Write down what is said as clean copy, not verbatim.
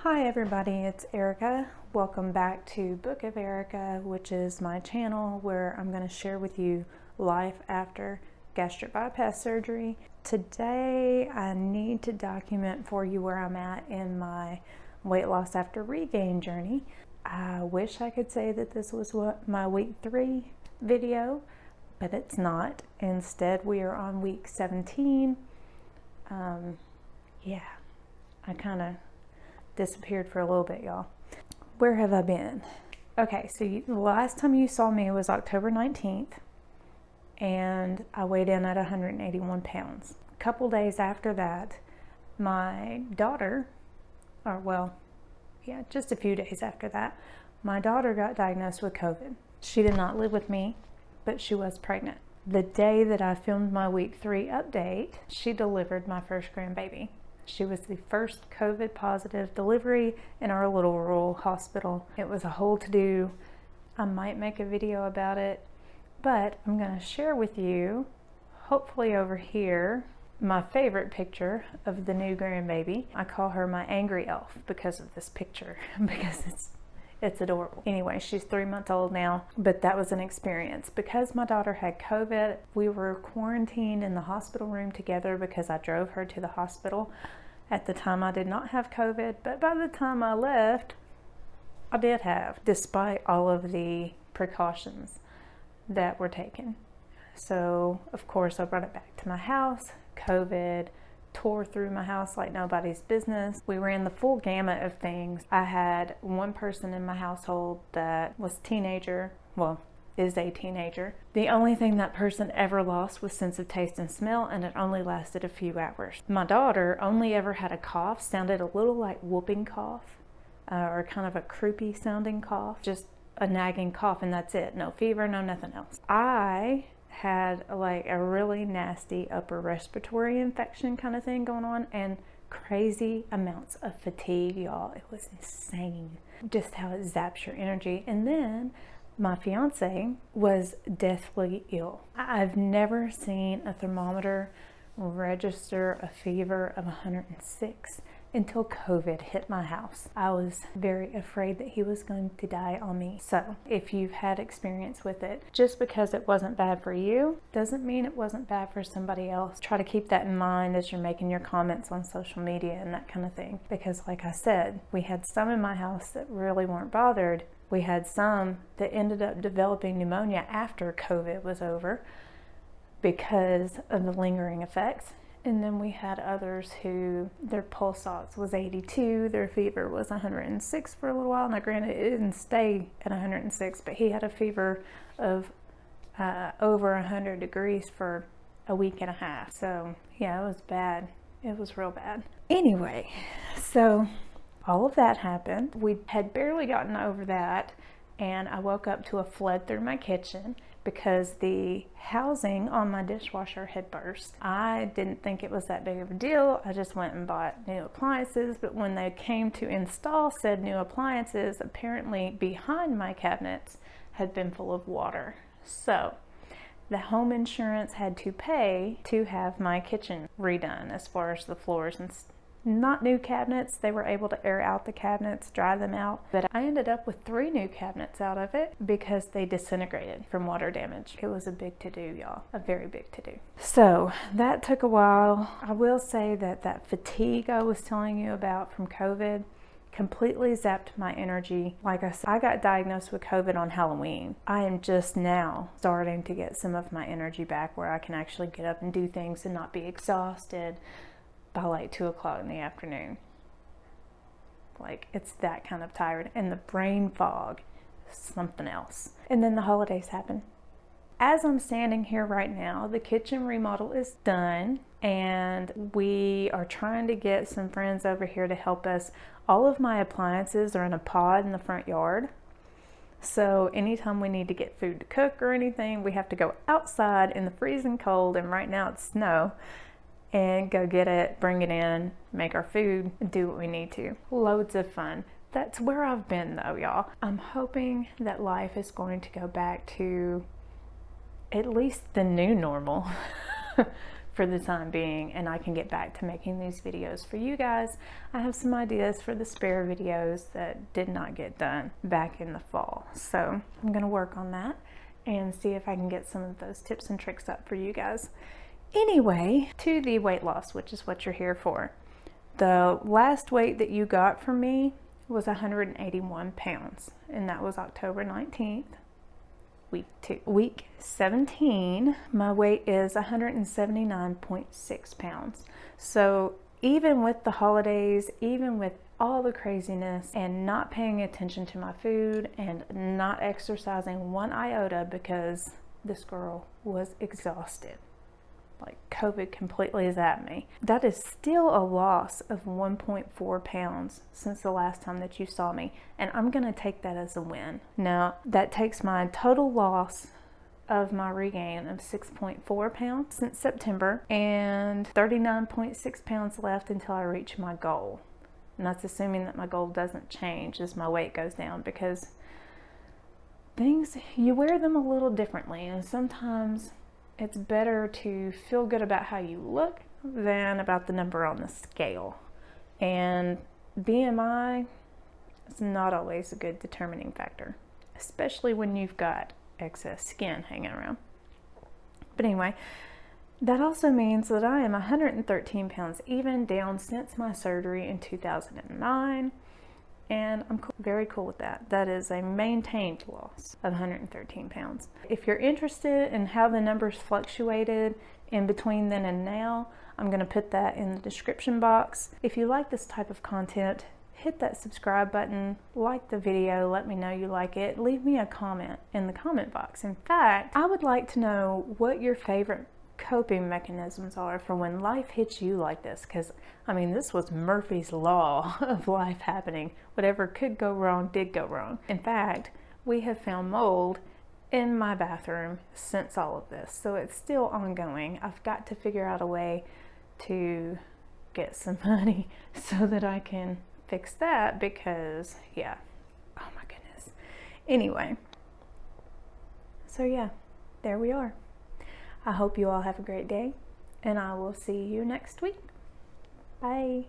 Hi everybody, it's Erica. Welcome back to Book of Erica, which is my channel where I'm going to share with you life after gastric bypass surgery. Today I need to document for you where I'm at in my weight loss after regain journey. I wish I could say that this was my week 3 video, but it's not. Instead, we are on week 17. Yeah, I kind of disappeared for a little bit, y'all. Where have I been? Okay, so the last time you saw me was October 19th, and I weighed in at 181 pounds. A couple days after that, my daughter, just a few days after that, my daughter got diagnosed with COVID. She did not live with me, but she was pregnant. The day that I filmed my week 3 update, she delivered my first grandbaby. She was the first COVID positive delivery in our little rural hospital. It was a whole to-do. I might make a video about it, but I'm going to share with you, hopefully over here, my favorite picture of the new grandbaby. I call her my angry elf because of this picture, because it's adorable. Anyway, she's 3 months old now, but that was an experience. Because my daughter had COVID, we were quarantined in the hospital room together because I drove her to the hospital. At the time, I did not have COVID, but by the time I left, I did have, despite all of the precautions that were taken. So, of course, I brought it back to my house. COVID tore through my house like nobody's business. We ran the full gamut of things. I had one person in my household that was is a teenager. The only thing that person ever lost was sense of taste and smell, and it only lasted a few hours. My daughter only ever had a cough, sounded a little like whooping cough, or kind of a croupy sounding cough, just a nagging cough, and that's it. No fever, no nothing else. I had like a really nasty upper respiratory infection kind of thing going on, and crazy amounts of fatigue, y'all. It was insane just how it zaps your energy. And then my fiance was deathly ill. I've never seen a thermometer register a fever of 106 until COVID hit my house. I was very afraid that he was going to die on me. So if you've had experience with it, just because it wasn't bad for you doesn't mean it wasn't bad for somebody else. Try to keep that in mind as you're making your comments on social media and that kind of thing. Because like I said, we had some in my house that really weren't bothered. We had some that ended up developing pneumonia after COVID was over because of the lingering effects. And then we had others who their pulse ox was 82, their fever was 106 for a little while. Now granted, it didn't stay at 106, but he had a fever of over 100 degrees for a week and a half. So yeah, it was bad. It was real bad. Anyway, so all of that happened. We had barely gotten over that, and I woke up to a flood through my kitchen because the housing on my dishwasher had burst. I didn't think it was that big of a deal. I just went and bought new appliances, but when they came to install said new appliances, apparently behind my cabinets had been full of water. So the home insurance had to pay to have my kitchen redone as far as the floors and not new cabinets. They were able to air out the cabinets, dry them out, but I ended up with 3 new cabinets out of it because they disintegrated from water damage. It was a big to-do, y'all, a very big to-do. So that took a while. I will say that that fatigue I was telling you about from COVID completely zapped my energy. Like I said, I got diagnosed with COVID on Halloween. I am just now starting to get some of my energy back where I can actually get up and do things and not be exhausted by like 2 o'clock in the afternoon. Like, it's that kind of tired, and the brain fog is something else. And then the holidays happen. As I'm standing here right now, the kitchen remodel is done, and we are trying to get some friends over here to help us. All of my appliances are in a pod in the front yard. So anytime we need to get food to cook or anything, we have to go outside in the freezing cold, and right now it's snow, and go get it, bring it in, make our food, do what we need to. Loads of fun. That's where I've been though, y'all. I'm hoping that life is going to go back to at least the new normal for the time being, and I can get back to making these videos for you guys. I have some ideas for the spare videos that did not get done back in the fall. So I'm gonna work on that and see if I can get some of those tips and tricks up for you guys. Anyway, to the weight loss, which is what you're here for. The last weight that you got from me was 181 pounds, and that was October 19th, week 17. My weight is 179.6 pounds. So even with the holidays, even with all the craziness and not paying attention to my food and not exercising one iota because this girl was exhausted, like COVID completely is at me, that is still a loss of 1.4 pounds since the last time that you saw me, and I'm gonna take that as a win. Now that takes my total loss of my regain of 6.4 pounds since September and 39.6 pounds left until I reach my goal. And that's assuming that my goal doesn't change as my weight goes down, because things, you wear them a little differently, and sometimes it's better to feel good about how you look than about the number on the scale. And BMI is not always a good determining factor, especially when you've got excess skin hanging around. But anyway, that also means that I am 113 pounds even, down since my surgery in 2009. And I'm very cool with that. That is a maintained loss of 113 pounds. If you're interested in how the numbers fluctuated in between then and now, I'm gonna put that in the description box. If you like this type of content, hit that subscribe button, like the video, let me know you like it, leave me a comment in the comment box. In fact, I would like to know what your favorite coping mechanisms are for when life hits you like this, because I mean, this was Murphy's Law of life happening. Whatever could go wrong did go wrong. In fact, we have found mold in my bathroom since all of this, so it's still ongoing. I've got to figure out a way to get some money so that I can fix that, because yeah, oh my goodness. Anyway, so yeah, there we are. I hope you all have a great day, and I will see you next week. Bye.